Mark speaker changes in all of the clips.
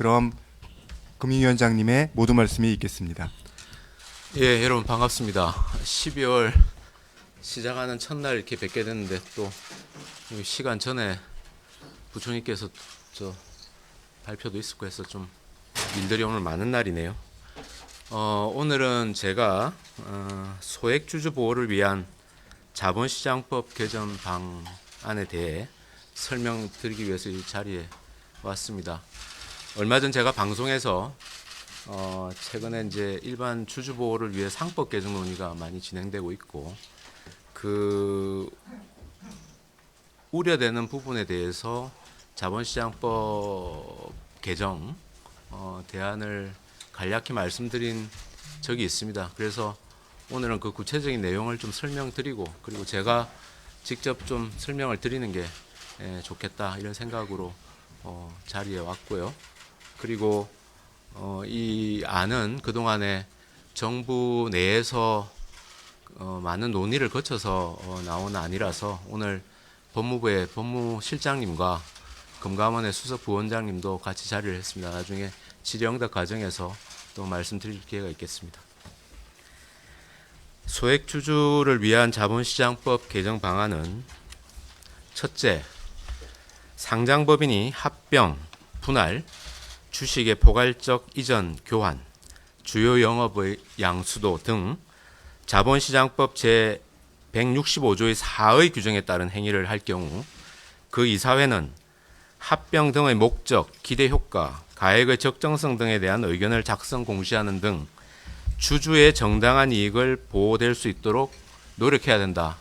Speaker 1: 그럼 금융위원장님의 모두 말씀이 있겠습니다.
Speaker 2: 예, 여러분 반갑습니다. 12월 시작하는 첫날 이렇게 뵙게 됐는데 또 시간 전에 부총리께서 저 발표도 있었고 해서 좀 일들이 오늘 많은 날이네요. 오늘은 제가 소액주주 보호를 위한 자본시장법 개정 방안에 대해 설명드리기 위해서 이 자리에 왔습니다. 얼마 전 제가 방송에서 최근에 이제 일반 주주 보호를 위해 상법 개정 논의가 많이 진행되고 있고 그 우려되는 부분에 대해서 자본시장법 개정 대안을 간략히 말씀드린 적이 있습니다. 그래서 오늘은 그 구체적인 내용을 좀 설명드리고 그리고 제가 직접 좀 설명을 드리는 게 좋겠다 이런 생각으로 자리에 왔고요. 그리고 이 안은 그동안에 정부 내에서 많은 논의를 거쳐서 나온 안이라서 오늘 법무부의 법무실장님과 금감원의 수석부원장님도 같이 자리를 했습니다. 나중에 질의응답 과정에서 또 말씀드릴 기회가 있겠습니다. 소액주주를 위한 자본시장법 개정 방안은 첫째, 상장법인이 합병, 분할, 주식의 포괄적 이전, 교환, 주요 영업의 양수도 등 자본시장법 제165조의 4의 규정에 따른 행위를 할 경우 그 이사회는 합병 등의 목적, 기대 효과, 가액의 적정성 등에 대한 의견을 작성 공시하는 등 주주의 정당한 이익을 보호될 수 있도록 노력해야 된다.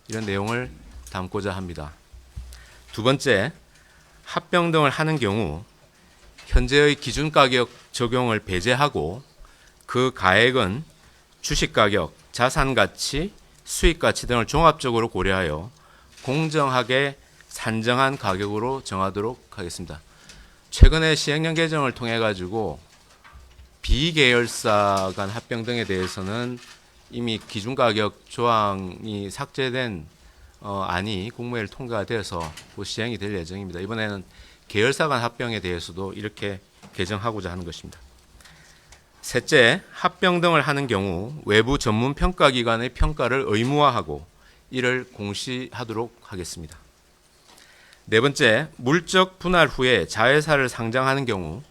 Speaker 2: 이런 내용을 담고자 합니다. 두 번째, 합병 등을 하는 경우 현재의 기준가격 적용을 배제하고 그 가액은 주식가격, 자산가치, 수익가치 등을 종합적으로 고려하여 공정하게 산정한 가격으로 정하도록 하겠습니다. 최근에 시행령 개정을 통해 가지고 비계열사 간 합병 등에 대해서는 이미 기준가격 조항이 삭제된 안이 국무회의를 통과돼서 곧 시행이 될 예정입니다. 이번에는 계열사 간 합병에 대해서도 이렇게 개정하고자 하는 것입니다. 셋째, 합병 등을 하는 경우 외부 전문 평가기관의 평가를 의무화하고 이를 공시하도록 하겠습니다. 네 번째, 물적 분할 후에 자회사를 상장하는 경우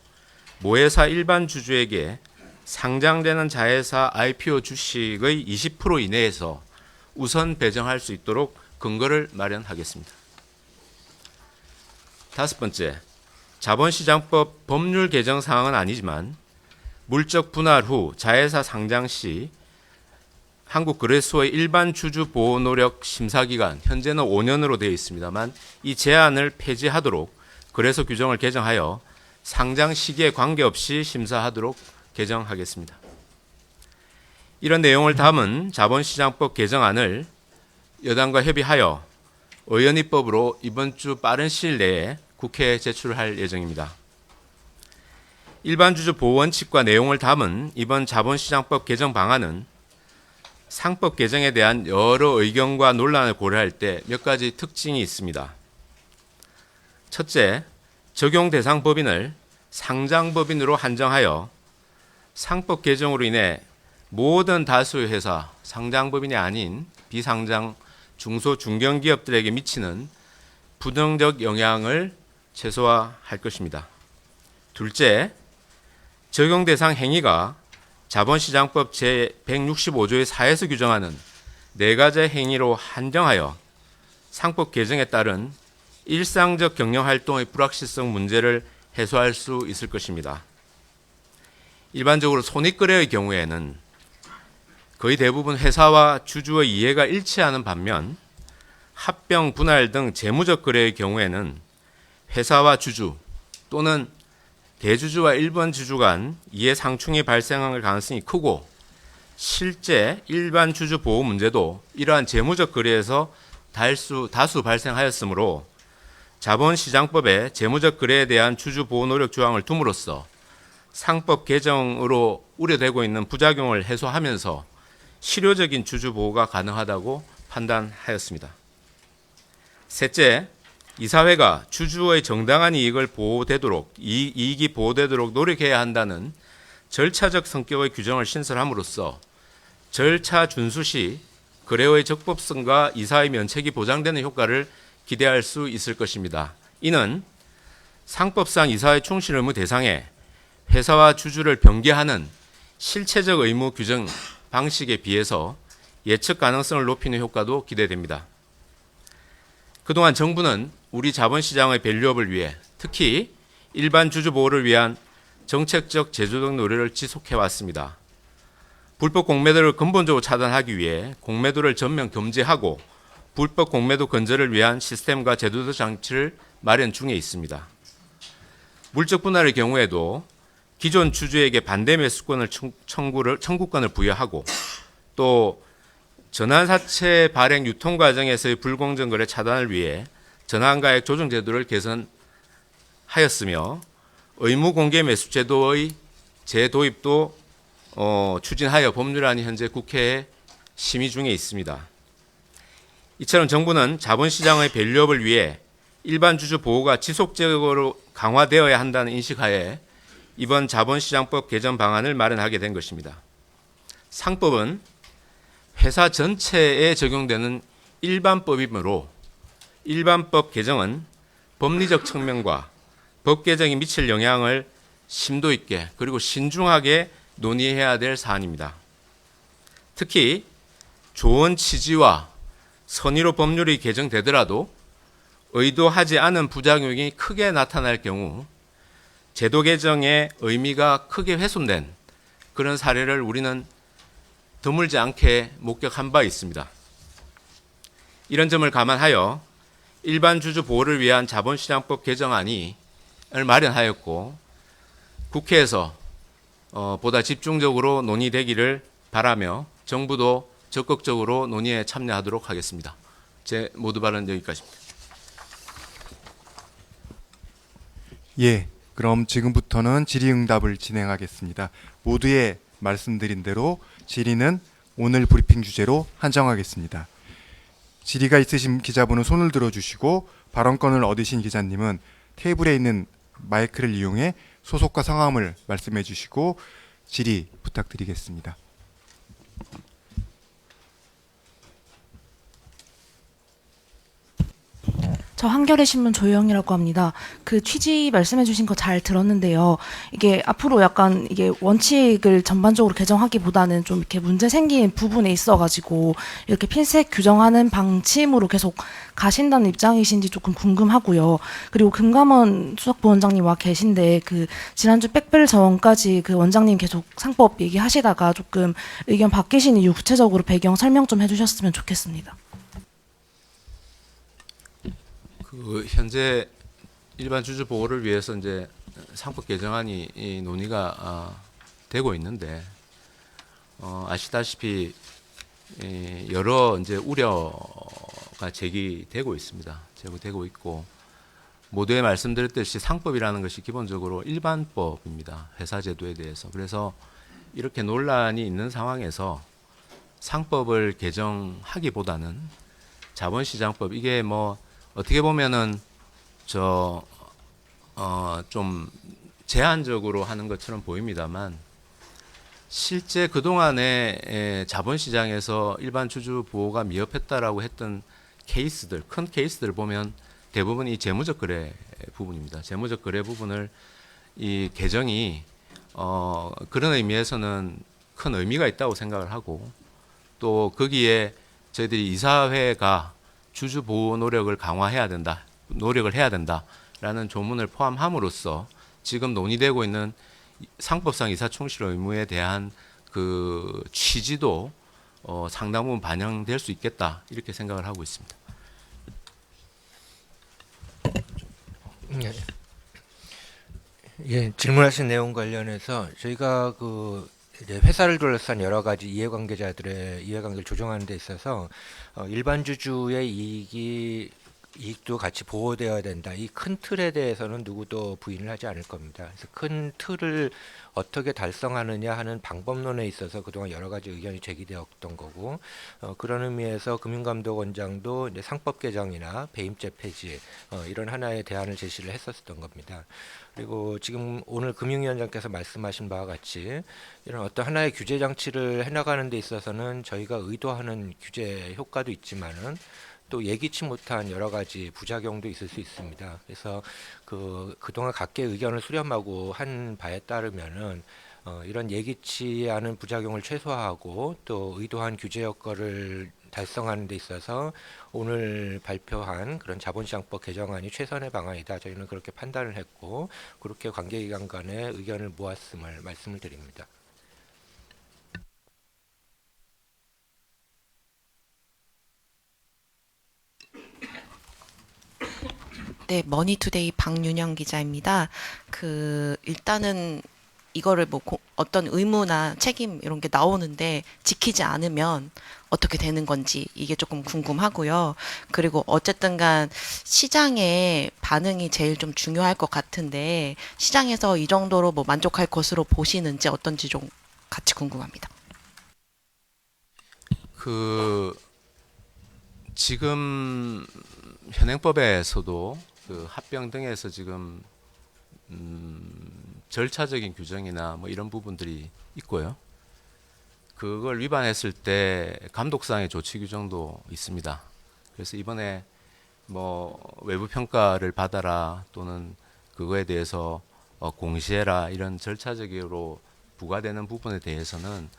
Speaker 2: 모회사 일반 주주에게 상장되는 자회사 IPO 주식의 20% 이내에서 우선 배정할 수 있도록 근거를 마련하겠습니다. 다섯 번째, 자본시장법 법률 개정 사항은 아니지만 물적 분할 후 자회사 상장 시 한국거래소의 일반 주주 보호 노력 심사기간 현재는 5년으로 되어 있습니다만 이 제한을 폐지하도록 거래소 규정을 개정하여 상장 시기에 관계없이 심사하도록 개정하겠습니다. 이런 내용을 담은 자본시장법 개정안을 여당과 협의하여 의원입법으로 이번 주 빠른 시일 내에 국회에 제출할 예정입니다. 일반주주 보호 원칙과 내용을 담은 이번 자본시장법 개정 방안은 상법 개정에 대한 여러 의견과 논란을 고려할 때 몇 가지 특징이 있습니다. 첫째, 적용 대상 법인을 상장법인으로 한정하여 상법 개정으로 인해 모든 다수의 회사, 상장법인이 아닌 비상장 중소 중견기업들에게 미치는 부정적 영향을 최소화할 것입니다. 둘째, 적용 대상 행위가 자본시장법 제165조의 4에서 규정하는 네 가지 행위로 한정하여 상법 개정에 따른 일상적 경영활동의 불확실성 문제를 해소할 수 있을 것입니다. 일반적으로 손익거래의 경우에는 거의 대부분 회사와 주주의 이해가 일치하는 반면 합병, 분할 등 재무적 거래의 경우에는 회사와 주주 또는 대주주와 일반 주주 간 이해 상충이 발생할 가능성이 크고 실제 일반 주주 보호 문제도 이러한 재무적 거래에서 다수 발생하였으므로 자본시장법에 재무적 거래에 대한 주주 보호 노력 조항을 둠으로써 상법 개정으로 우려되고 있는 부작용을 해소하면서 실효적인 주주 보호가 가능하다고 판단하였습니다. 셋째, 이사회가 주주의 정당한 이익을 보호되도록 이익이 보호되도록 노력해야 한다는 절차적 성격의 규정을 신설함으로써 절차 준수 시 거래의 적법성과 이사의 면책이 보장되는 효과를 기대할 수 있을 것입니다. 이는 상법상 이사의 충실 의무 대상에 회사와 주주를 병계하는 실체적 의무 규정 방식에 비해서 예측 가능성을 높이는 효과도 기대됩니다. 그동안 정부는 우리 자본시장의 밸류업을 위해 특히 일반 주주 보호를 위한 정책적 제도적 노력을 지속해왔습니다. 불법 공매도를 근본적으로 차단하기 위해 공매도를 전면 금지하고 불법 공매도 근절을 위한 시스템과 제도적 장치를 마련 중에 있습니다. 물적 분할의 경우에도 기존 주주에게 반대 매수권을 청구권을 부여하고 또 전환사채 발행 유통 과정에서의 불공정 거래 차단을 위해 전환가액 조정 제도를 개선하였으며 의무 공개 매수 제도의 재도입도 추진하여 법률안이 현재 국회에 심의 중에 있습니다. 이처럼 정부는 자본시장의 밸류업을 위해 일반 주주 보호가 지속적으로 강화되어야 한다는 인식하에 이번 자본시장법 개정 방안을 마련하게 된 것입니다. 상법은 회사 전체에 적용되는 일반법이므로 일반법 개정은 법리적 측면과 법 개정이 미칠 영향을 심도 있게 그리고 신중하게 논의해야 될 사안입니다. 특히 좋은 취지와 선의로 법률이 개정되더라도 의도하지 않은 부작용이 크게 나타날 경우 제도 개정의 의미가 크게 훼손된 그런 사례를 우리는 드물지 않게 목격한 바 있습니다. 이런 점을 감안하여 일반 주주 보호를 위한 자본시장법 개정안을 마련하였고 국회에서 보다 집중적으로 논의되기를 바라며 정부도 적극적으로 논의에 참여하도록 하겠습니다. 제 모두 발언 여기까지입니다.
Speaker 1: 예, 그럼 지금부터는 질의응답을 진행하겠습니다. 모두의 말씀드린 대로 질의는 오늘 브리핑 주제로 한정하겠습니다. 질의가 있으신 기자분은 손을 들어주시고 발언권을 얻으신 기자님은 테이블에 있는 마이크를 이용해 소속과 성함을 말씀해 주시고 질의 부탁드리겠습니다.
Speaker 3: 저 한겨레 신문 조영이라고 합니다. 그 취지 말씀해 주신 거 잘 들었는데요. 이게 앞으로 약간 이게 원칙을 전반적으로 개정하기보다는 좀 이렇게 문제 생긴 부분에 있어가지고 이렇게 핀셋 규정하는 방침으로 계속 가신다는 입장이신지 조금 궁금하고요. 그리고 금감원 수석부원장님 와 계신데 그 지난주 빽별 전까지 그 원장님 계속 상법 얘기하시다가 조금 의견 바뀌신 이유 구체적으로 배경 설명 좀 해주셨으면 좋겠습니다.
Speaker 2: 현재 일반 주주 보호를 위해서 이제 상법 개정안이 논의가 되고 있는데 아시다시피 여러 이제 우려가 제기되고 있습니다. 제기되고 있고 모두에 말씀드렸듯이 상법이라는 것이 기본적으로 일반법입니다. 회사 제도에 대해서. 그래서 이렇게 논란이 있는 상황에서 상법을 개정하기보다는 자본시장법 이게 뭐 어떻게 보면은 좀 제한적으로 하는 것처럼 보입니다만 실제 그동안에 자본시장에서 일반 주주 보호가 미흡했다라고 했던 케이스들, 큰 케이스들을 보면 대부분 이 재무적 거래 부분입니다. 재무적 거래 부분을 이 개정이 그런 의미에서는 큰 의미가 있다고 생각을 하고 또 거기에 저희들이 이사회가 주주 보호 노력을 강화해야 된다, 노력을 해야 된다라는 조문을 포함함으로써 지금 논의되고 있는 상법상 이사 충실 의무에 대한 그 취지도 상당 부분 반영될 수 있겠다 이렇게 생각을 하고 있습니다.
Speaker 4: 예, 질문하신 내용 관련해서 저희가 그 이제 회사를 둘러싼 여러 가지 이해관계자들의 이해관계를 조정하는 데 있어서 일반 주주의 이익이 이익도 같이 보호되어야 된다. 이 큰 틀에 대해서는 누구도 부인을 하지 않을 겁니다. 그래서 큰 틀을 어떻게 달성하느냐 하는 방법론에 있어서 그동안 여러 가지 의견이 제기되었던 거고, 그런 의미에서 금융감독원장도 이제 상법 개정이나 배임죄 폐지 이런 하나의 대안을 제시를 했었던 겁니다. 그리고 지금 오늘 금융위원장께서 말씀하신 바와 같이 이런 어떤 하나의 규제 장치를 해나가는 데 있어서는 저희가 의도하는 규제 효과도 있지만은 또 예기치 못한 여러 가지 부작용도 있을 수 있습니다. 그래서 그동안 각계 의견을 수렴하고 한 바에 따르면은 이런 예기치 않은 부작용을 최소화하고 또 의도한 규제 효과를 달성하는 데 있어서 오늘 발표한 그런 자본시장법 개정안이 최선의 방안이다. 저희는 그렇게 판단을 했고 그렇게 관계기관 간의 의견을 모았음을 말씀을 드립니다.
Speaker 5: 네, 머니투데이 박윤영 기자입니다. 일단은 이거를 어떤 의무나 책임 이런 게 나오는데 지키지 않으면 어떻게 되는 건지 이게 조금 궁금하고요. 그리고 어쨌든 간 시장의 반응이 제일 좀 중요할 것 같은데 시장에서 이 정도로 만족할 것으로 보시는지 어떤지 좀 같이 궁금합니다.
Speaker 2: 지금 현행법에서도 합병 등에서 지금 절차적인 규정이나 이런 부분들이 있고요. 그걸 위반했을 때 감독상의 조치 규정도 있습니다. 그래서 이번에 외부 평가를 받아라 또는 그거에 대해서 공시해라 이런 절차적으로 부과되는 부분에 대해서는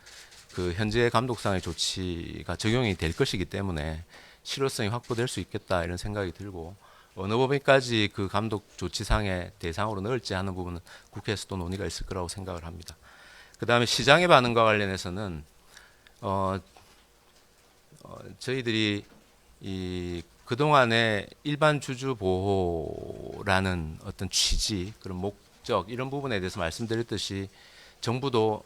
Speaker 2: 현재 감독상의 조치가 적용이 될 것이기 때문에 실효성이 확보될 수 있겠다 이런 생각이 들고 어느 범위까지 그 감독 조치상의 대상으로 넣을지 하는 부분은 국회에서 또 논의가 있을 거라고 생각을 합니다. 그 다음에 시장의 반응과 관련해서는 저희들이 그동안의 일반 주주 보호라는 어떤 취지, 그런 목적 이런 부분에 대해서 말씀드렸듯이 정부도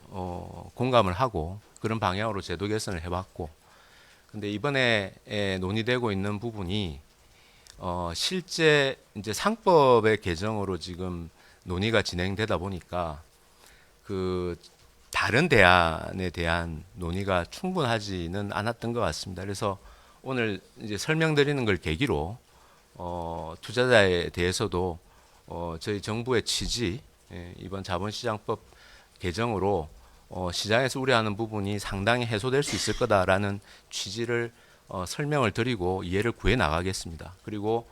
Speaker 2: 공감을 하고 그런 방향으로 제도 개선을 해왔고, 근데 이번에 논의되고 있는 부분이 실제 이제 상법의 개정으로 지금 논의가 진행되다 보니까 다른 대안에 대한 논의가 충분하지는 않았던 것 같습니다. 그래서 오늘 이제 설명드리는 걸 계기로 투자자에 대해서도 저희 정부의 취지, 이번 자본시장법 개정으로 시장에서 우려하는 부분이 상당히 해소될 수 있을 거다라는 취지를 설명을 드리고 이해를 구해 나가겠습니다. 그리고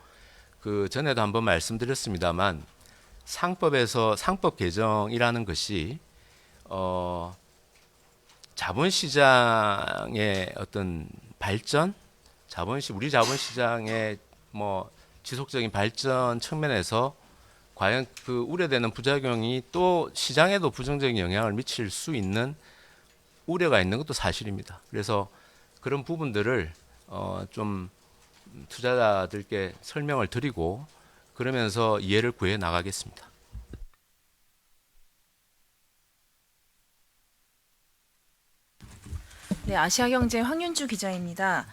Speaker 2: 전에도 한번 말씀드렸습니다만 상법에서 상법 개정이라는 것이 자본시장의 어떤 발전, 우리 자본시장의 지속적인 발전 측면에서 과연 우려되는 부작용이 또 시장에도 부정적인 영향을 미칠 수 있는 우려가 있는 것도 사실입니다. 그래서 그런 부분들을 좀 투자자들께 설명을 드리고 그러면서 이해를 구해 나가겠습니다.
Speaker 6: 네, 아시아경제 황윤주 기자입니다.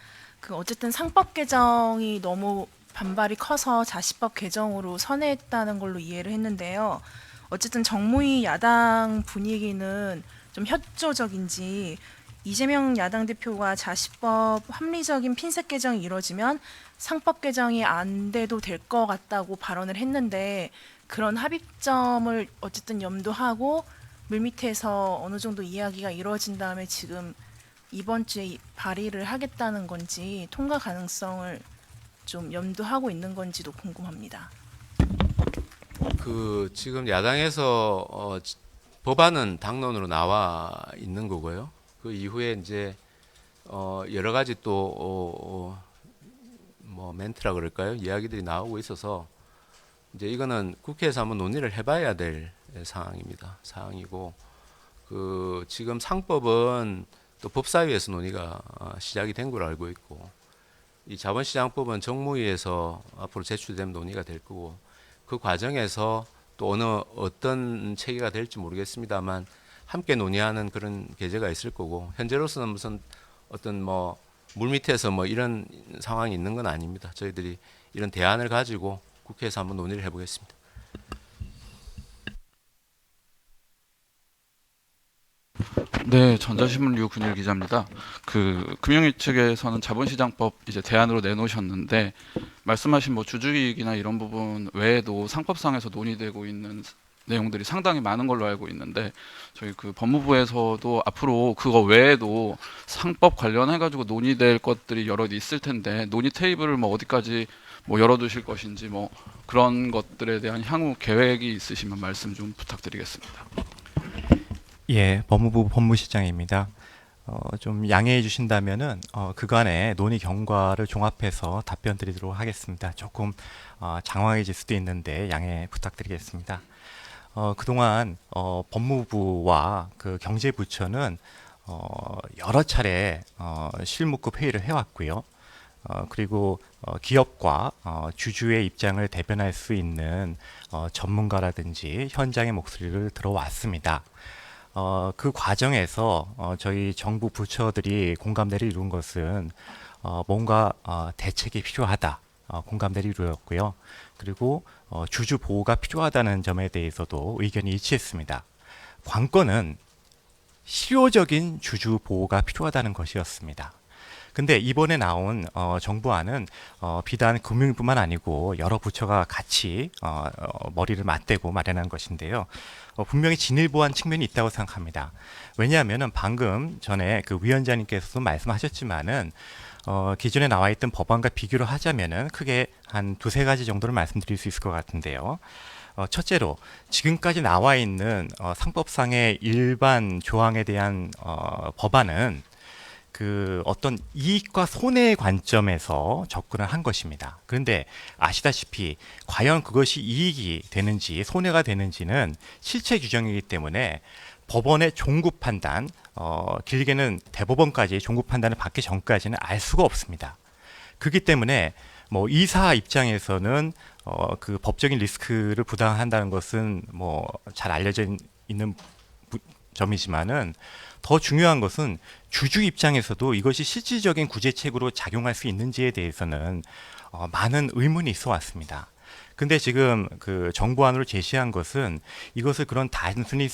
Speaker 6: 어쨌든 상법 개정이 너무 반발이 커서 자시법 개정으로 선회했다는 걸로 이해를 했는데요. 어쨌든 정무위 야당 분위기는 좀 협조적인지 이재명 야당 대표가 자시법 합리적인 핀셋 개정이 이루어지면 상법 개정이 안 돼도 될 것 같다고 발언을 했는데 그런 합의점을 어쨌든 염두하고 물밑에서 어느 정도 이야기가 이루어진 다음에 지금 이번 주에 발의를 하겠다는 건지 통과 가능성을 좀 염두하고 있는 건지도 궁금합니다.
Speaker 2: 지금 야당에서 법안은 당론으로 나와 있는 거고요. 그 이후에 이제 여러 가지 또 멘트라 그럴까요? 이야기들이 나오고 있어서 이제 이거는 국회에서 한번 논의를 해봐야 될 사항이고 지금 상법은 또 법사위에서 논의가 시작이 된 걸로 알고 있고 이 자본시장법은 정무위에서 앞으로 제출되면 논의가 될 거고 그 과정에서 또 어떤 체계가 될지 모르겠습니다만 함께 논의하는 그런 계제가 있을 거고 현재로서는 무슨 어떤 물밑에서 이런 상황이 있는 건 아닙니다. 저희들이 이런 대안을 가지고 국회에서 한번 논의를 해보겠습니다.
Speaker 7: 네, 전자신문 류근일 기자입니다. 그 금융위 측에서는 자본시장법 이제 대안으로 내놓으셨는데 말씀하신 뭐 주주이익이나 이런 부분 외에도 상법상에서 논의되고 있는 내용들이 상당히 많은 걸로 알고 있는데 저희 그 법무부에서도 앞으로 그거 외에도 상법 관련해 가지고 논의될 것들이 여러 있을 텐데 논의 테이블을 뭐 어디까지 뭐 열어두실 것인지 뭐 그런 것들에 대한 향후 계획이 있으시면 말씀 좀 부탁드리겠습니다.
Speaker 8: 예, 법무부 법무실장입니다. 좀 양해해 주신다면은 그간의 논의 경과를 종합해서 답변 드리도록 하겠습니다. 조금 장황해질 수도 있는데 양해 부탁드리겠습니다. 그동안 법무부와 그 경제부처는 여러 차례 실무급 회의를 해왔고요. 그리고 기업과 주주의 입장을 대변할 수 있는 전문가라든지 현장의 목소리를 들어왔습니다. 그 과정에서 저희 정부 부처들이 공감대를 이룬 것은 뭔가 대책이 필요하다. 공감대를 이루었고요. 그리고 주주 보호가 필요하다는 점에 대해서도 의견이 일치했습니다. 관건은 실효적인 주주 보호가 필요하다는 것이었습니다. 근데 이번에 나온 정부안은 비단 금융뿐만 아니고 여러 부처가 같이 머리를 맞대고 마련한 것인데요. 분명히 진일보한 측면이 있다고 생각합니다. 왜냐하면은 방금 전에 그 위원장님께서도 말씀하셨지만은 기존에 나와 있던 법안과 비교를 하자면은 크게 한 두세 가지 정도를 말씀드릴 수 있을 것 같은데요. 첫째로 지금까지 나와 있는 상법상의 일반 조항에 대한 법안은 그 어떤 이익과 손해의 관점에서 접근을 한 것입니다. 그런데 아시다시피 과연 그것이 이익이 되는지 손해가 되는지는 실체 규정이기 때문에 법원의 종구 판단, 길게는 대법원까지 종구 판단을 받기 전까지는 알 수가 없습니다. 그렇기 때문에 뭐 이사 입장에서는 그 법적인 리스크를 부담한다는 것은 뭐 잘 알려져 있는 점이지만은 더 중요한 것은 주주 입장에서도 이것이 실질적인 구제책으로 작용할 수 있는지에 대해서는 많은 의문이 있어 왔습니다. 근데 지금 그 정부안으로 제시한 것은 이것을 그런 단순히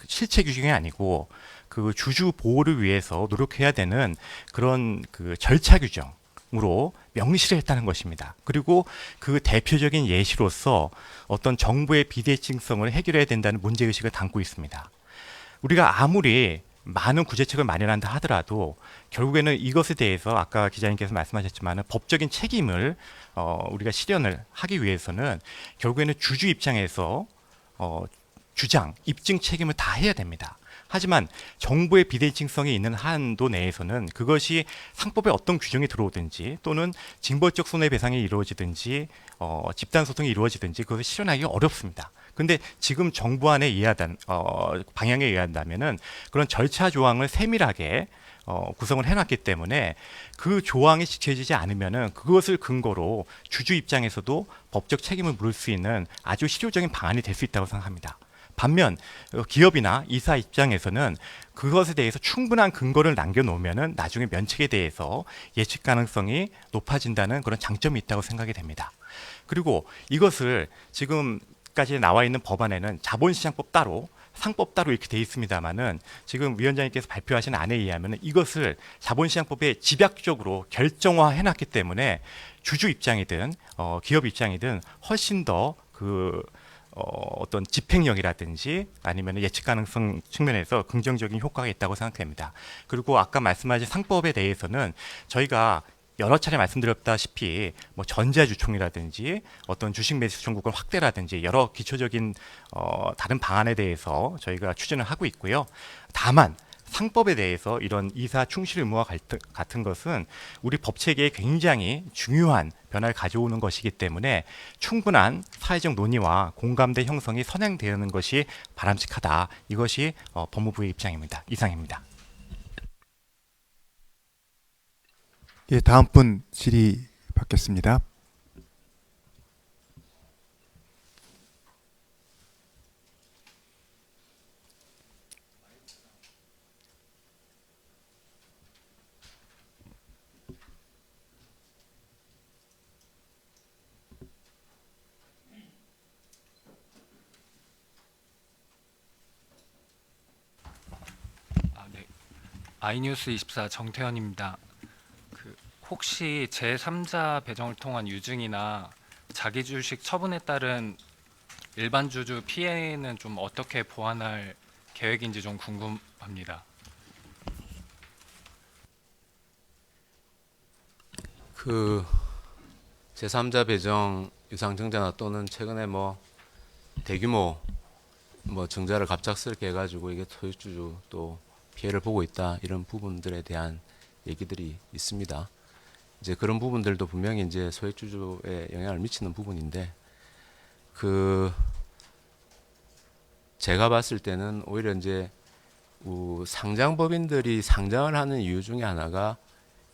Speaker 8: 실체 규정이 아니고 그 주주 보호를 위해서 노력해야 되는 그런 그 절차 규정으로 명시를 했다는 것입니다. 그리고 그 대표적인 예시로서 어떤 정부의 비대칭성을 해결해야 된다는 문제의식을 담고 있습니다. 우리가 아무리 많은 구제책을 마련한다 하더라도 결국에는 이것에 대해서 아까 기자님께서 말씀하셨지만 법적인 책임을 우리가 실현을 하기 위해서는 결국에는 주주 입장에서 주장, 입증 책임을 다 해야 됩니다. 하지만 정부의 비대칭성이 있는 한도 내에서는 그것이 상법에 어떤 규정이 들어오든지 또는 징벌적 손해배상이 이루어지든지 집단소송이 이루어지든지 그것을 실현하기 어렵습니다. 근데 지금 정부안에 의하단 방향에 의한다면은 그런 절차 조항을 세밀하게 구성을 해놨기 때문에 그 조항이 지켜지지 않으면은 그것을 근거로 주주 입장에서도 법적 책임을 물을 수 있는 아주 실효적인 방안이 될 수 있다고 생각합니다. 반면 기업이나 이사 입장에서는 그것에 대해서 충분한 근거를 남겨놓으면은 나중에 면책에 대해서 예측 가능성이 높아진다는 그런 장점이 있다고 생각이 됩니다. 그리고 이것을 지금까지 나와 있는 법안에는 자본시장법 따로 상법 따로 이렇게 돼 있습니다만은 지금 위원장님께서 발표하신 안에 의하면 이것을 자본시장법에 집약적으로 결정화해 놨기 때문에 주주 입장이든 기업 입장이든 훨씬 더 어떤 집행력이라든지 아니면 예측 가능성 측면에서 긍정적인 효과가 있다고 생각됩니다. 그리고 아까 말씀하신 상법에 대해서는 저희가 여러 차례 말씀드렸다시피 뭐 전자주총이라든지 어떤 주식 매수 청구권 확대라든지 여러 기초적인 다른 방안에 대해서 저희가 추진을 하고 있고요. 다만 상법에 대해서 이런 이사 충실 의무와 같은 것은 우리 법체계에 굉장히 중요한 변화를 가져오는 것이기 때문에 충분한 사회적 논의와 공감대 형성이 선행되는 것이 바람직하다. 이것이 법무부의 입장입니다. 이상입니다.
Speaker 1: 예, 다음 분 질의 받겠습니다.
Speaker 9: 아이뉴스 24 정태현입니다. 혹시 제3자 배정을 통한 유증이나 자기 주식 처분에 따른 일반 주주 피해는 좀 어떻게 보완할 계획인지 좀 궁금합니다.
Speaker 2: 그 제3자 배정 유상증자나 또는 최근에 뭐 대규모 뭐 증자를 갑작스럽게 해가지고 이게 소액주주 또 피해를 보고 있다 이런 부분들에 대한 얘기들이 있습니다. 이제 그런 부분들도 분명히 이제 소액주주에 영향을 미치는 부분인데 제가 봤을 때는 오히려 이제 상장법인들이 상장을 하는 이유 중에 하나가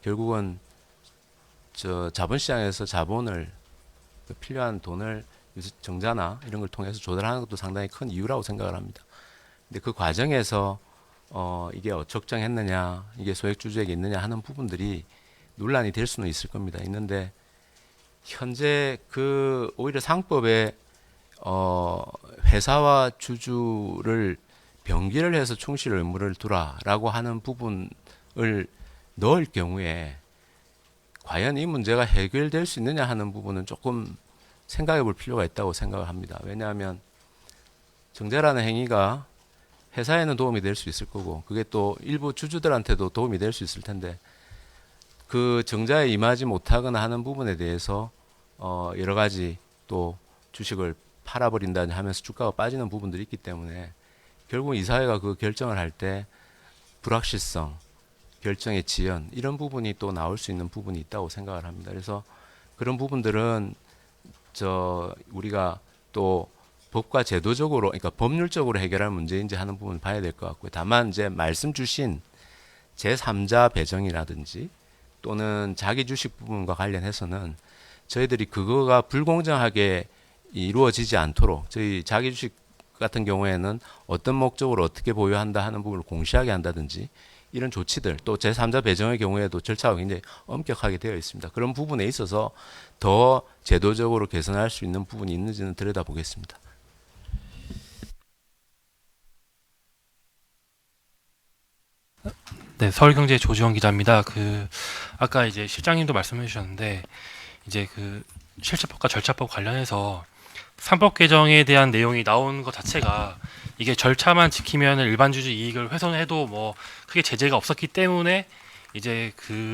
Speaker 2: 결국은 자본시장에서 자본을 필요한 돈을 정자나 이런 걸 통해서 조달하는 것도 상당히 큰 이유라고 생각을 합니다. 근데 그 과정에서 이게 적정했느냐, 이게 소액주주에게 있느냐 하는 부분들이 논란이 될 수는 있을 겁니다. 있는데 현재 오히려 상법에 회사와 주주를 병기를 해서 충실 의무를 두라라고 하는 부분을 넣을 경우에 과연 이 문제가 해결될 수 있느냐 하는 부분은 조금 생각해 볼 필요가 있다고 생각을 합니다. 왜냐하면 정자라는 행위가 회사에는 도움이 될 수 있을 거고 그게 또 일부 주주들한테도 도움이 될 수 있을 텐데 그 정자에 임하지 못하거나 하는 부분에 대해서 여러 가지 또 주식을 팔아버린다 하면서 주가가 빠지는 부분들이 있기 때문에 결국 이 사회가 그 결정을 할 때 불확실성, 결정의 지연 이런 부분이 또 나올 수 있는 부분이 있다고 생각을 합니다. 그래서 그런 부분들은 우리가 또 법과 제도적으로 그러니까 법률적으로 해결할 문제인지 하는 부분 봐야 될 것 같고요. 다만 이제 말씀 주신 제3자 배정이라든지 또는 자기 주식 부분과 관련해서는 저희들이 그거가 불공정하게 이루어지지 않도록 저희 자기 주식 같은 경우에는 어떤 목적으로 어떻게 보유한다 하는 부분을 공시하게 한다든지 이런 조치들 또 제3자 배정의 경우에도 절차가 굉장히 엄격하게 되어 있습니다. 그런 부분에 있어서 더 제도적으로 개선할 수 있는 부분이 있는지는 들여다보겠습니다.
Speaker 10: 네, 서울경제 조지원 기자입니다. 아까 이제 실장님도 말씀해 주셨는데 이제 실체법과 절차법 관련해서 상법 개정에 대한 내용이 나온 것 자체가 이게 절차만 지키면 일반 주주 이익을 훼손해도 뭐 크게 제재가 없었기 때문에 이제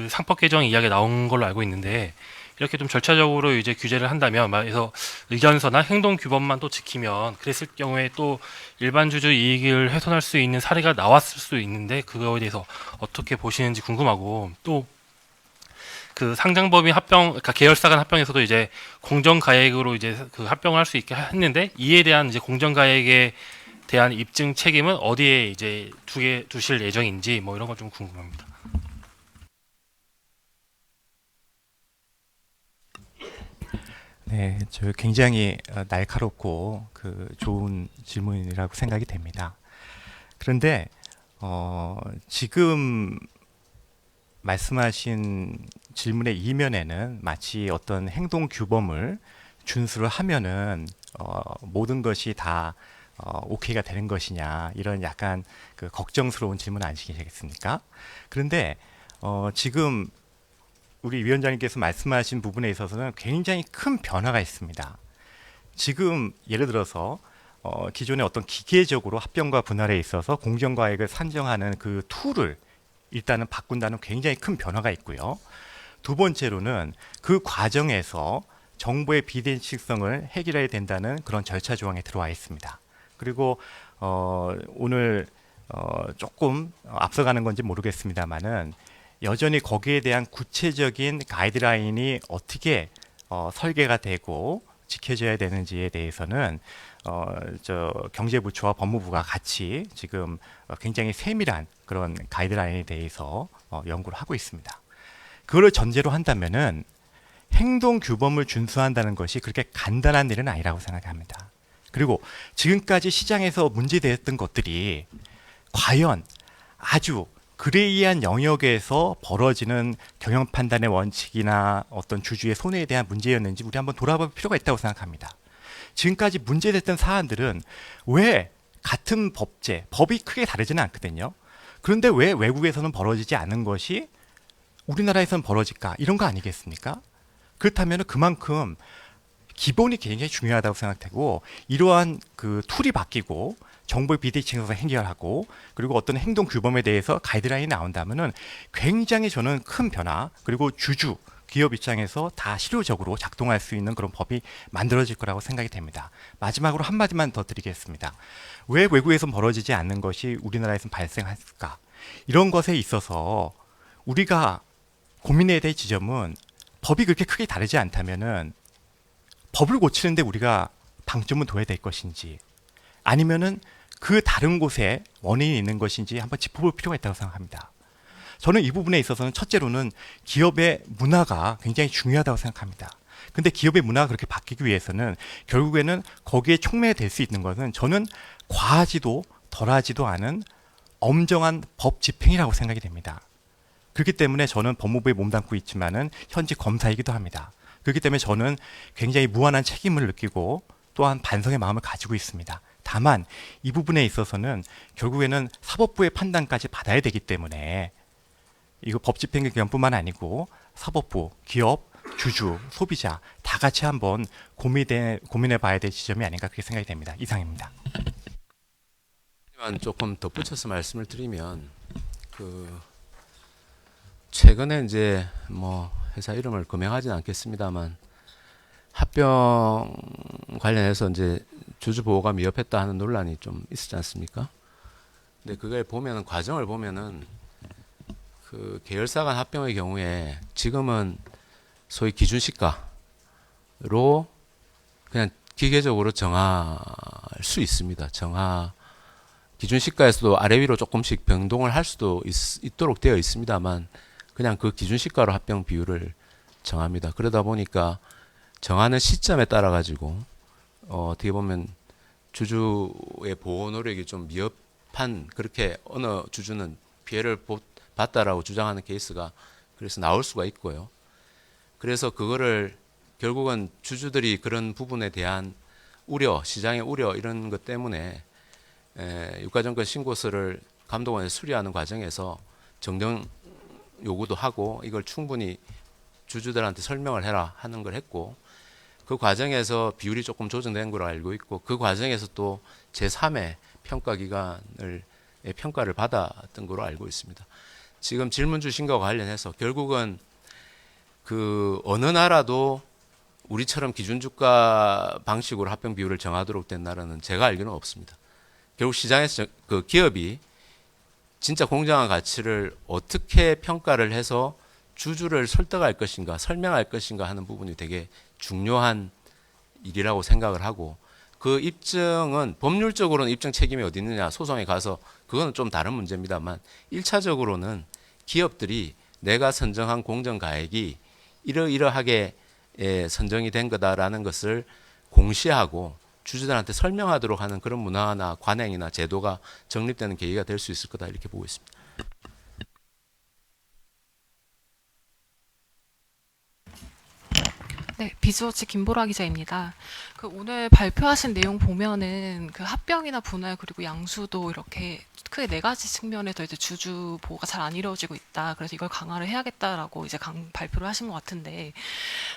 Speaker 10: 상법 개정 이야기가 나온 걸로 알고 있는데 이렇게 좀 절차적으로 이제 규제를 한다면 그래서 의견서나 행동 규범만 또 지키면 그랬을 경우에 또 일반 주주 이익을 훼손할 수 있는 사례가 나왔을 수 있는데 그거에 대해서 어떻게 보시는지 궁금하고 또 상장법인 합병, 그러니까 계열사 간 합병에서도 이제 공정가액으로 이제 합병을 할 수 있게 했는데 이에 대한 이제 공정가액에 대한 입증 책임은 어디에 이제 두실 예정인지 뭐 이런 거 좀 궁금합니다.
Speaker 8: 네, 저 굉장히 날카롭고 좋은 질문이라고 생각이 됩니다. 그런데 지금 말씀하신 질문의 이면에는 마치 어떤 행동 규범을 준수를 하면은 모든 것이 다 오케이가 되는 것이냐 이런 약간 걱정스러운 질문 아니시겠습니까? 그런데 지금 우리 위원장님께서 말씀하신 부분에 있어서는 굉장히 큰 변화가 있습니다. 지금 예를 들어서 기존의 어떤 기계적으로 합병과 분할에 있어서 공정가액을 산정하는 그 툴을 일단은 바꾼다는 굉장히 큰 변화가 있고요. 두 번째로는 그 과정에서 정보의 비대칭성을 해결해야 된다는 그런 절차 조항에 들어와 있습니다. 그리고 오늘 조금 앞서가는 건지 모르겠습니다만은 여전히 거기에 대한 구체적인 가이드라인이 어떻게 설계가 되고 지켜져야 되는지에 대해서는 경제부처와 법무부가 같이 지금 굉장히 세밀한 그런 가이드라인에 대해서 연구를 하고 있습니다. 그걸 전제로 한다면은 행동 규범을 준수한다는 것이 그렇게 간단한 일은 아니라고 생각합니다. 그리고 지금까지 시장에서 문제되었던 것들이 과연 아주 그레이한 영역에서 벌어지는 경영 판단의 원칙이나 어떤 주주의 손해에 대한 문제였는지 우리 한번 돌아볼 필요가 있다고 생각합니다. 지금까지 문제됐던 사안들은 왜 같은 법이 크게 다르지는 않거든요. 그런데 왜 외국에서는 벌어지지 않은 것이 우리나라에서는 벌어질까? 이런 거 아니겠습니까? 그렇다면 그만큼 기본이 굉장히 중요하다고 생각되고, 이러한 그 툴이 바뀌고 정보의 비대칭에서 해결하고, 그리고 어떤 행동 규범에 대해서 가이드라인이 나온다면은 굉장히 저는 큰 변화, 그리고 주주 기업 입장에서 다 실효적으로 작동할 수 있는 그런 법이 만들어질 거라고 생각이 됩니다. 마지막으로 한마디만 더 드리겠습니다. 왜 외국에선 벌어지지 않는 것이 우리나라에선 발생할까? 이런 것에 있어서 우리가 고민해야 될 지점은, 법이 그렇게 크게 다르지 않다면은 법을 고치는데 우리가 방점은 둬야 될 것인지, 아니면은 그 다른 곳에 원인이 있는 것인지 한번 짚어볼 필요가 있다고 생각합니다. 저는 이 부분에 있어서는 첫째로는 기업의 문화가 굉장히 중요하다고 생각합니다. 근데 기업의 문화가 그렇게 바뀌기 위해서는 결국에는 거기에 촉매될 수 있는 것은, 저는 과하지도 덜하지도 않은 엄정한 법 집행이라고 생각이 됩니다. 그렇기 때문에 저는 법무부에 몸담고 있지만은 현직 검사이기도 합니다. 그렇기 때문에 저는 굉장히 무한한 책임을 느끼고 또한 반성의 마음을 가지고 있습니다. 다만 이 부분에 있어서는 결국에는 사법부의 판단까지 받아야 되기 때문에, 이거 법 집행 기관뿐만 아니고 사법부, 기업, 주주, 소비자 다 같이 한번 고민해 봐야 될 지점이 아닌가, 그렇게 생각이 됩니다. 이상입니다.
Speaker 2: 조금 덧붙여서 말씀을 드리면, 최근에 이제 뭐 회사 이름을 금명하지는 않겠습니다만, 합병 관련해서 이제 주주 보호가 미흡했다 하는 논란이 좀 있었지 않습니까? 근데 그걸 보면은, 과정을 보면은 그 계열사 간 합병의 경우에 지금은 소위 기준시가로 그냥 기계적으로 정할 수 있습니다. 기준시가에서도 아래 위로 조금씩 변동을 할 수도 있도록 되어 있습니다만, 그냥 그 기준시가로 합병 비율을 정합니다. 그러다 보니까 정하는 시점에 따라 가지고 어떻게 보면 주주의 보호 노력이 좀 미흡한, 그렇게 어느 주주는 피해를 봤다라고 주장하는 케이스가 그래서 나올 수가 있고요. 그래서 그거를 결국은 주주들이 그런 부분에 대한 우려, 시장의 우려 이런 것 때문에 유가증권 신고서를 감독원에서 수리하는 과정에서 정정 요구도 하고, 이걸 충분히 주주들한테 설명을 해라 하는 걸 했고, 그 과정에서 비율이 조금 조정된 걸로 알고 있고, 그 과정에서 또 제3의 평가기관의 평가를 받았던 걸로 알고 있습니다. 지금 질문 주신 것과 관련해서 결국은 그 어느 나라도 우리처럼 기준주가 방식으로 합병 비율을 정하도록 된 나라는 제가 알기로는 없습니다. 결국 시장에서 그 기업이 진짜 공정한 가치를 어떻게 평가를 해서 주주를 설득할 것인가, 설명할 것인가 하는 부분이 되게 중요한 일이라고 생각을 하고, 그 입증은 법률적으로는 입증 책임이 어디 있느냐, 소송에 가서 그거는 좀 다른 문제입니다만, 1차적으로는 기업들이 내가 선정한 공정가액이 이러이러하게 선정이 된 거다라는 것을 공시하고 주주들한테 설명하도록 하는 그런 문화나 관행이나 제도가 정립되는 계기가 될 수 있을 거다, 이렇게 보고 있습니다.
Speaker 11: 네, 비즈워치 김보라 기자입니다. 그 오늘 발표하신 내용 보면은 그 합병이나 분할 그리고 양수도 이렇게 크게 네 가지 측면에서 이제 주주 보호가 잘 안 이루어지고 있다. 그래서 이걸 강화를 해야겠다라고 이제 발표를 하신 것 같은데,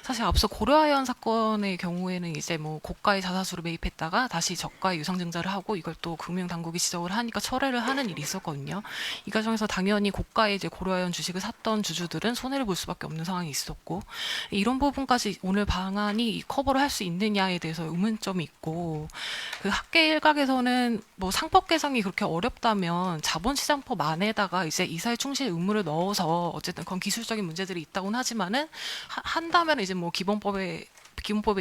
Speaker 11: 사실 앞서 고려아연 사건의 경우에는 이제 뭐 고가의 자사주를 매입했다가 다시 저가의 유상증자를 하고, 이걸 또 금융당국이 지적을 하니까 철회를 하는 일이 있었거든요. 이 과정에서 당연히 고가의 이제 고려아연 주식을 샀던 주주들은 손해를 볼 수밖에 없는 상황이 있었고, 이런 부분까지 오늘 방안이 커버를 할 수 있느냐에 대해서 의문점이 있고, 그 학계 일각에서는 뭐 상법 개정이 그렇게 어렵다면 자본시장법 안에다가 이제 이사회 충실 의무를 넣어서 어쨌든 그건 기술적인 문제들이 있다고는 하지만은 한다면 이제 뭐 기본법에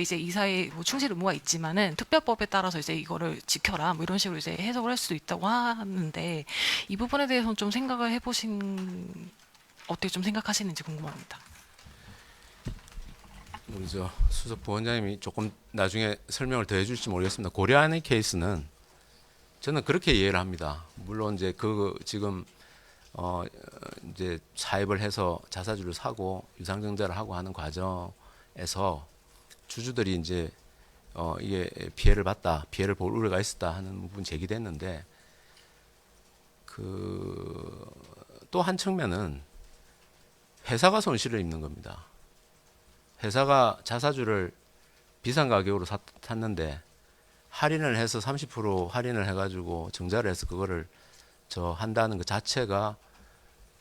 Speaker 11: 이제 이사회 뭐 충실 의무가 있지만은 특별법에 따라서 이제 이거를 지켜라 뭐 이런 식으로 이제 해석을 할 수도 있다고 하는데, 이 부분에 대해서는 좀 생각을 어떻게 좀 생각하시는지 궁금합니다.
Speaker 2: 우리 저 수석 부원장님이 조금 나중에 설명을 더 해줄지 모르겠습니다. 고려아연의 케이스는 저는 그렇게 이해를 합니다. 물론 이제 그 지금 이제 사입을 해서 자사주를 사고 유상증자를 하고 하는 과정에서 주주들이 이제 이게 피해를 봤다, 피해를 볼 우려가 있었다 하는 부분 제기됐는데, 또 한 측면은 회사가 손실을 입는 겁니다. 회사가 자사주를 비싼 가격으로 샀는데 할인을 해서 30% 할인을 해가지고 증자를 해서 그거를 한다는 것 자체가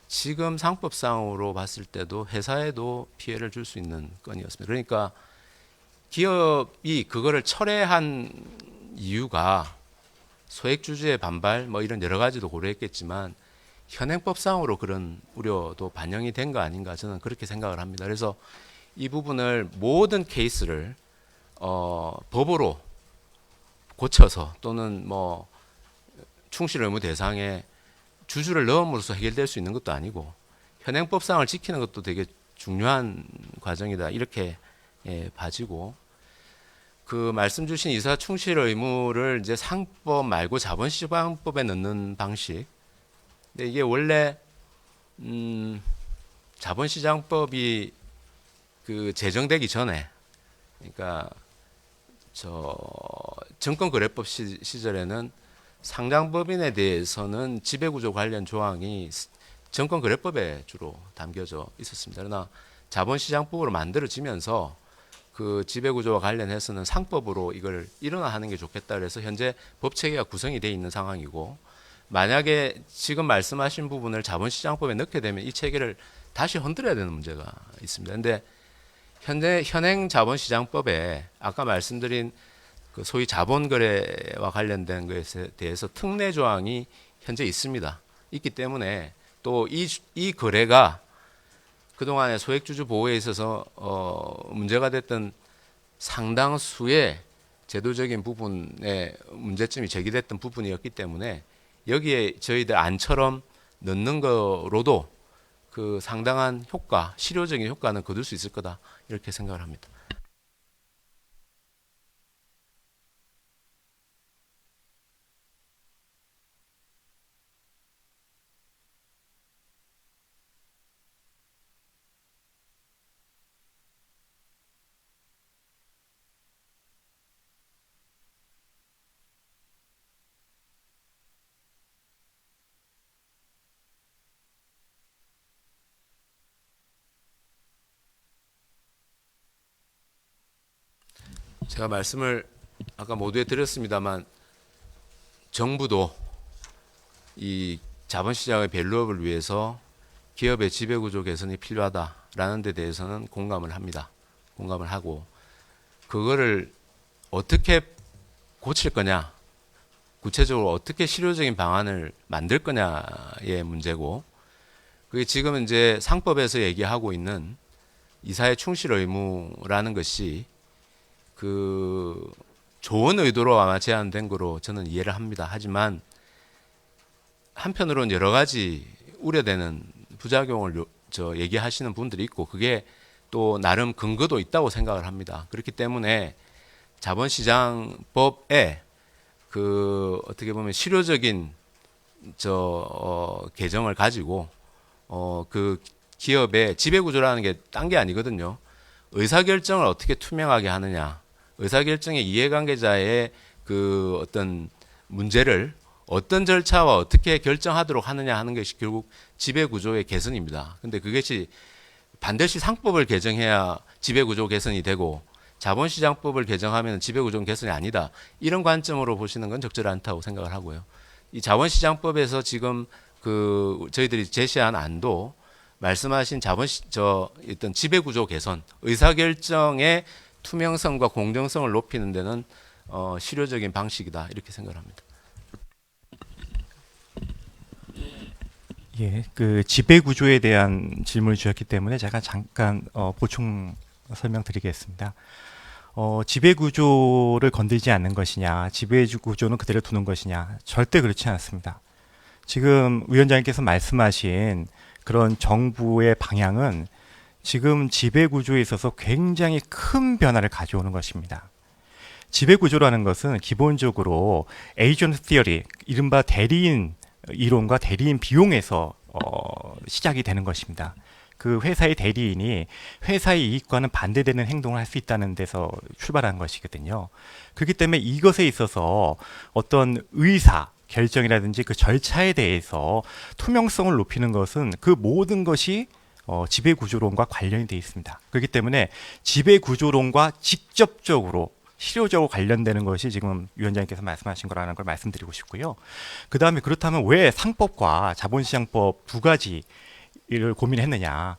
Speaker 2: 지금 상법상으로 봤을 때도 회사에도 피해를 줄 수 있는 건이었습니다. 그러니까 기업이 그거를 철회한 이유가 소액주주의 반발 뭐 이런 여러 가지도 고려했겠지만 현행법상으로 그런 우려도 반영이 된 거 아닌가 저는 그렇게 생각을 합니다. 그래서 이 부분을 모든 케이스를 법으로 고쳐서 또는 뭐 충실 의무 대상에 주주를 넣음으로써 해결될 수 있는 것도 아니고 현행법상을 지키는 것도 되게 중요한 과정이다 이렇게 봐지고 그 말씀 주신 이사 충실 의무를 이제 상법 말고 자본시장법에 넣는 방식. 근데 이게 원래 자본시장법이 그 제정되기 전에 그러니까 증권거래법 시절에는 상장법인에 대해서는 지배구조 관련 조항이 증권거래법에 주로 담겨져 있었습니다. 그러나 자본시장법으로 만들어지면서 그 지배구조와 관련해서는 상법으로 이걸 일원화하는 게 좋겠다 그래서 현재 법체계가 구성이 돼 있는 상황이고 만약에 지금 말씀하신 부분을 자본시장법에 넣게 되면 이 체계를 다시 흔들어야 되는 문제가 있습니다. 그런데 현재 현행 자본시장법에 아까 말씀드린 그 소위 자본거래와 관련된 것에 대해서 특례 조항이 현재 있습니다. 있기 때문에 또 이 거래가 그동안의 소액주주 보호에 있어서 문제가 됐던 상당수의 제도적인 부분에 문제점이 제기됐던 부분이었기 때문에 여기에 저희들 안처럼 넣는 거로도 그 상당한 효과, 실효적인 효과는 거둘 수 있을 거다 이렇게 생각을 합니다. 제가 말씀을 아까 모두에 드렸습니다만 정부도 이 자본시장의 밸류업을 위해서 기업의 지배구조 개선이 필요하다라는 데 대해서는 공감을 합니다. 공감을 하고 그거를 어떻게 고칠 거냐 구체적으로 어떻게 실효적인 방안을 만들 거냐의 문제고 그게 지금 이제 상법에서 얘기하고 있는 이사의 충실 의무라는 것이 그 좋은 의도로 아마 제안된 거로 저는 이해를 합니다. 하지만 한편으로는 여러 가지 우려되는 부작용을 얘기하시는 분들이 있고 그게 또 나름 근거도 있다고 생각을 합니다. 그렇기 때문에 자본시장법에 그 어떻게 보면 실효적인 개정을 가지고 그 기업의 지배구조라는 게 딴 게 아니거든요. 의사결정을 어떻게 투명하게 하느냐. 의사결정의 이해관계자의 그 어떤 문제를 어떤 절차와 어떻게 결정하도록 하느냐 하는 것이 결국 지배구조의 개선입니다. 근데 그것이 반드시 상법을 개정해야 지배구조 개선이 되고 자본시장법을 개정하면 지배구조 개선이 아니다. 이런 관점으로 보시는 건 적절히 않다고 생각을 하고요. 이 자본시장법에서 지금 그 저희들이 제시한 안도 말씀하신 어떤 지배구조 개선, 의사결정의 투명성과 공정성을 높이는 데는 실효적인 방식이다 이렇게 생각을 합니다.
Speaker 8: 예, 그 지배 구조에 대한 질문을 주셨기 때문에 제가 잠깐 보충 설명드리겠습니다. 지배 구조를 건들지 않는 것이냐, 지배 구조는 그대로 두는 것이냐, 절대 그렇지 않습니다. 지금 위원장님께서 말씀하신 그런 정부의 방향은 지금 지배 구조에 있어서 굉장히 큰 변화를 가져오는 것입니다. 지배 구조라는 것은 기본적으로 에이전트 티어리, 이른바 대리인 이론과 대리인 비용에서 시작이 되는 것입니다. 그 회사의 대리인이 회사의 이익과는 반대되는 행동을 할 수 있다는 데서 출발한 것이거든요. 그렇기 때문에 이것에 있어서 어떤 의사, 결정이라든지 그 절차에 대해서 투명성을 높이는 것은 그 모든 것이 지배 구조론과 관련이 되어 있습니다. 그렇기 때문에 지배 구조론과 직접적으로 실효적으로 관련되는 것이 지금 위원장님께서 말씀하신 거라는 걸 말씀드리고 싶고요. 그 다음에 그렇다면 왜 상법과 자본시장법 두 가지를 고민했느냐.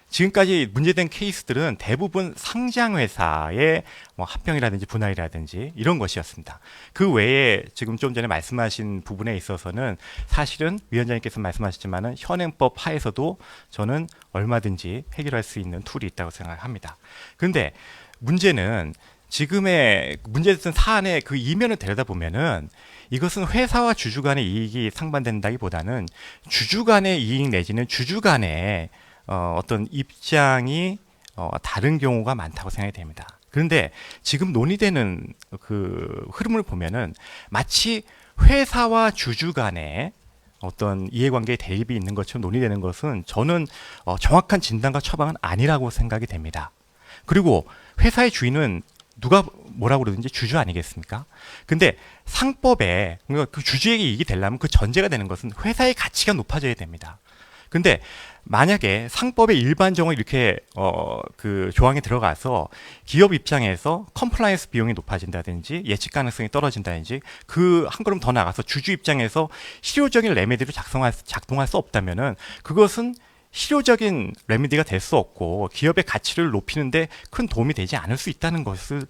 Speaker 8: 지금까지 문제된 케이스들은 대부분 상장회사의 뭐 합병이라든지 분할이라든지 이런 것이었습니다. 그 외에 지금 좀 전에 말씀하신 부분에 있어서는 사실은 위원장님께서 말씀하셨지만은 현행법 하에서도 저는 얼마든지 해결할 수 있는 툴이 있다고 생각합니다. 그런데 문제는 지금의 문제됐던 사안의 그 이면을 들여다보면은 이것은 회사와 주주 간의 이익이 상반된다기보다는 주주 간의 이익 내지는 주주 간의 어떤 입장이 다른 경우가 많다고 생각이 됩니다. 그런데 지금 논의되는 그 흐름을 보면은 마치 회사와 주주 간의 어떤 이해관계의 대립이 있는 것처럼 논의되는 것은 저는 정확한 진단과 처방은 아니라고 생각이 됩니다. 그리고 회사의 주인은 누가 뭐라고 그러든지 주주 아니겠습니까? 근데 상법에 그러니까 그 주주에게 이익이 되려면 그 전제가 되는 것은 회사의 가치가 높아져야 됩니다. 근데 만약에 상법의 일반적으로 이렇게 그 조항이 들어가서 기업 입장에서 컴플라이언스 비용이 높아진다든지 예측 가능성이 떨어진다든지 그 한 걸음 더 나가서 주주 입장에서 실효적인 레메디를 작동할 수 없다면은 그것은 실효적인 레미디가 될 수 없고 기업의 가치를 높이는데 큰 도움이 되지 않을 수 있다는 것을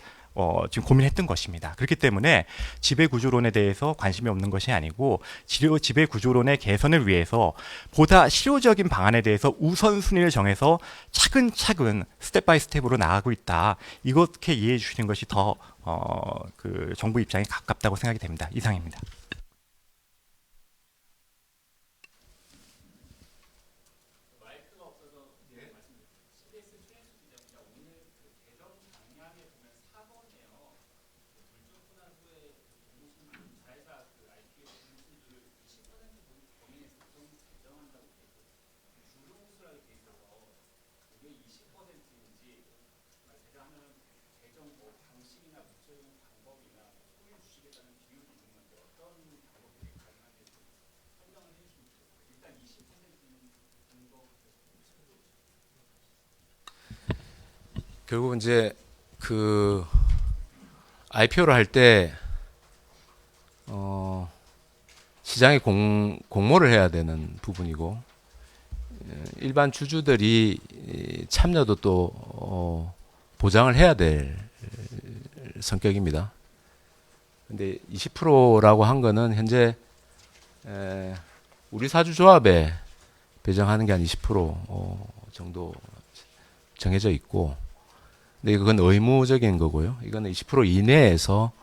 Speaker 8: 지금 고민했던 것입니다. 그렇기 때문에 지배구조론에 대해서 관심이 없는 것이 아니고 지배구조론의 개선을 위해서 보다 실효적인 방안에 대해서 우선순위를 정해서 차근차근 스텝 바이 스텝으로 나가고 있다. 이렇게 이해해 주시는 것이 더 그 정부 입장에 가깝다고 생각이 됩니다. 이상입니다.
Speaker 2: 결국 이제 그 IPO를 할 때 시장에 공모를 해야 되는 부분이고 일반 주주들이 참여도 또 보장을 해야 될 성격입니다. 근데 20%라고 한 거는 현재 우리 사주조합에 배정하는 게 한 20% 정도 정해져 있고, 근데 이건 의무적인 거고요. 이거는 20% 이내에서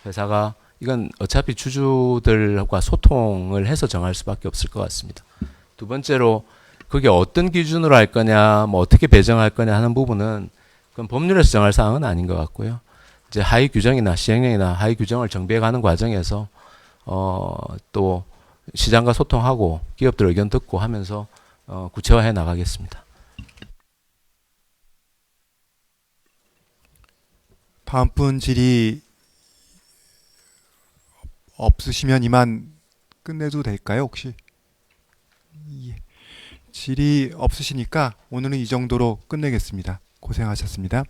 Speaker 2: 회사가 이건 어차피 주주들과 소통을 해서 정할 수밖에 없을 것 같습니다. 두 번째로 그게 어떤 기준으로 할 거냐, 뭐 어떻게 배정할 거냐 하는 부분은 그건 법률에서 정할 사항은 아닌 것 같고요. 이제 하위 규정이나 시행령이나 하위 규정을 정비해가는 과정에서 또 시장과 소통하고 기업들 의견 듣고 하면서 구체화해 나가겠습니다.
Speaker 1: 다음 분 질의 없으시면 이만 끝내도 될까요, 혹시? 예. 질의 없으시니까 오늘은 이 정도로 끝내겠습니다. 고생하셨습니다.